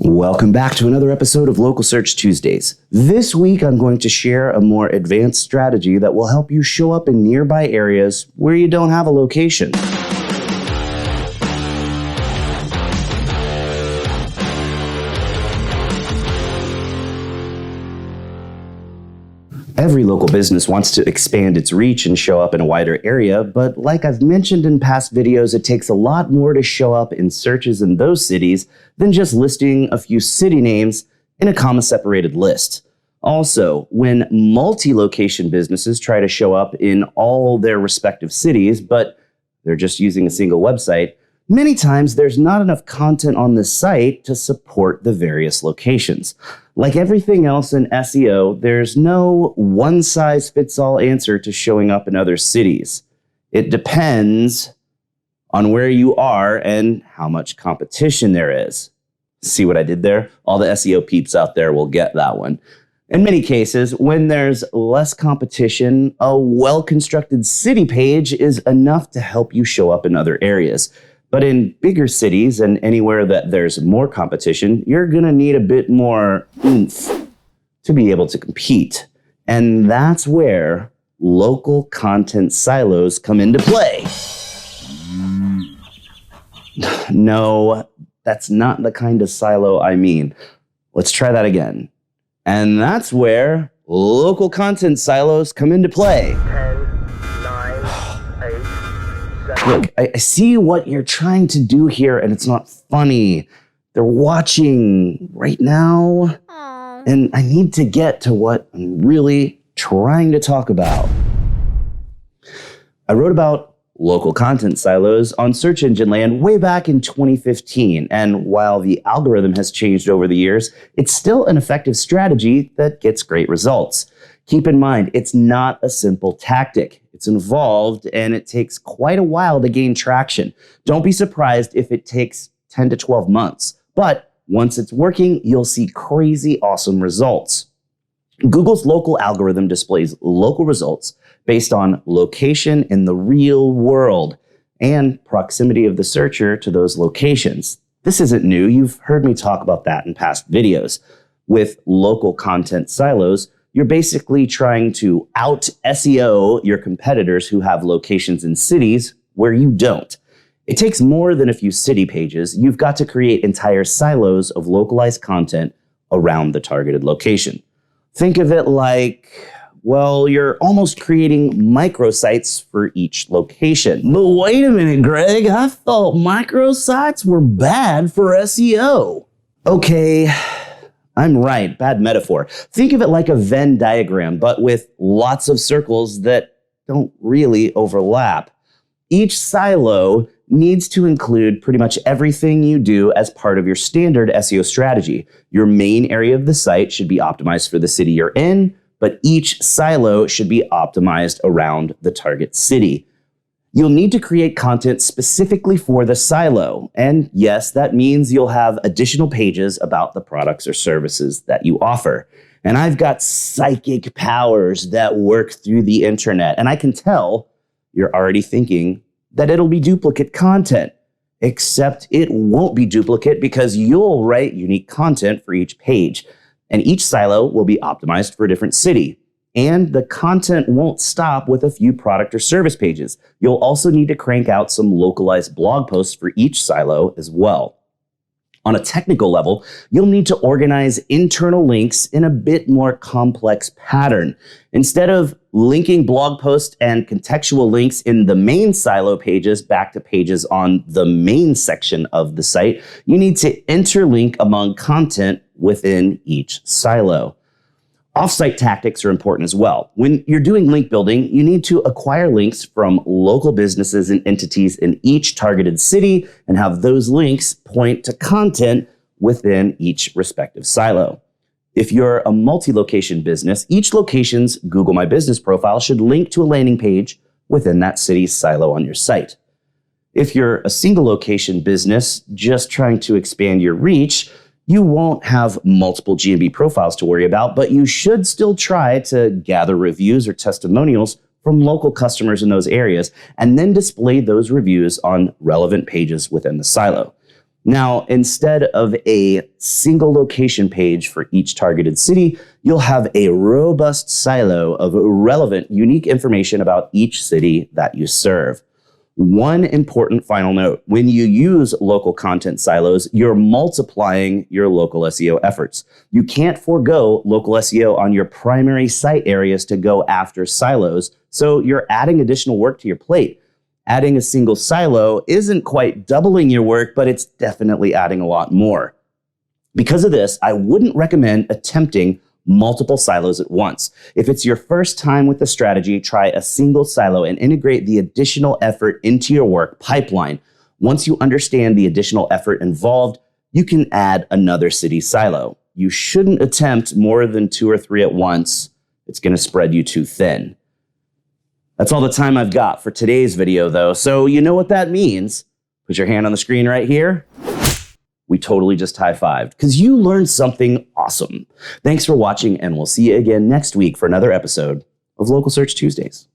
Welcome back to another episode of Local Search Tuesdays. This week, I'm going to share a more advanced strategy that will help you show up in nearby areas where you don't have a location. Every local business wants to expand its reach and show up in a wider area, but like I've mentioned in past videos, it takes a lot more to show up in searches in those cities than just listing a few city names in a comma-separated list. Also, when multi-location businesses try to show up in all their respective cities, but they're just using a single website, many times there's not enough content on the site to support the various locations. Like everything else in SEO, there's no one-size-fits-all answer to showing up in other cities. It depends on where you are and how much competition there is. See what I did there? All the SEO peeps out there will get that one. In many cases, when there's less competition, a well-constructed city page is enough to help you show up in other areas. But in bigger cities and anywhere that there's more competition, you're going to need a bit more oomph to be able to compete. And that's where local content silos come into play. No, that's not the kind of silo I mean. Let's try that again. And that's where local content silos come into play. 10, 9, 8, 7. Look, I see what you're trying to do here, and it's not funny. They're watching right now, and I need to get to what I'm really trying to talk about. I wrote about local content silos on search engine land way back in 2015, and while the algorithm has changed over the years, it's still an effective strategy that gets great results. Keep in mind, it's not a simple tactic. It's involved, and it takes quite a while to gain traction. Don't be surprised if it takes 10 to 12 months. But once it's working, you'll see crazy awesome results. Google's local algorithm displays local results based on location in the real world and proximity of the searcher to those locations. This isn't new. You've heard me talk about that in past videos. With local content silos, you're basically trying to out-SEO your competitors who have locations in cities where you don't. It takes more than a few city pages. You've got to create entire silos of localized content around the targeted location. Think of it like, well, you're almost creating microsites for each location. But wait a minute, Greg, I thought microsites were bad for SEO. Okay, I'm right, bad metaphor. Think of it like a Venn diagram, but with lots of circles that don't really overlap. Each silo needs to include pretty much everything you do as part of your standard SEO strategy. Your main area of the site should be optimized for the city you're in, but each silo should be optimized around the target city. You'll need to create content specifically for the silo. And yes, that means you'll have additional pages about the products or services that you offer. And I've got psychic powers that work through the internet. And I can tell you're already thinking that it'll be duplicate content. Except it won't be duplicate because you'll write unique content for each page. And each silo will be optimized for a different city. And the content won't stop with a few product or service pages. You'll also need to crank out some localized blog posts for each silo as well. On a technical level, you'll need to organize internal links in a bit more complex pattern. Instead of linking blog posts and contextual links in the main silo pages back to pages on the main section of the site, you need to interlink among content within each silo. Off-site tactics are important as well. When you're doing link building, you need to acquire links from local businesses and entities in each targeted city and have those links point to content within each respective silo. If you're a multi-location business, each location's Google My Business profile should link to a landing page within that city's silo on your site. If you're a single location business just trying to expand your reach, you won't have multiple GMB profiles to worry about, but you should still try to gather reviews or testimonials from local customers in those areas and then display those reviews on relevant pages within the silo. Now, instead of a single location page for each targeted city, you'll have a robust silo of relevant, unique information about each city that you serve. One important final note: when you use local content silos, you're multiplying your local SEO efforts. You can't forego local SEO on your primary site areas to go after silos, so you're adding additional work to your plate. Adding a single silo isn't quite doubling your work, but it's definitely adding a lot more. Because of this, I wouldn't recommend attempting multiple silos at once. If it's your first time with the strategy, try a single silo and integrate the additional effort into your work pipeline. Once you understand the additional effort involved, you can add another city silo. You shouldn't attempt more than 2 or 3 at once. It's going to spread you too thin. That's all the time I've got for today's video, though, so you know what that means. Put your hand on the screen right here. We totally just high-fived because you learned something awesome. Thanks for watching, and we'll see you again next week for another episode of Local Search Tuesdays.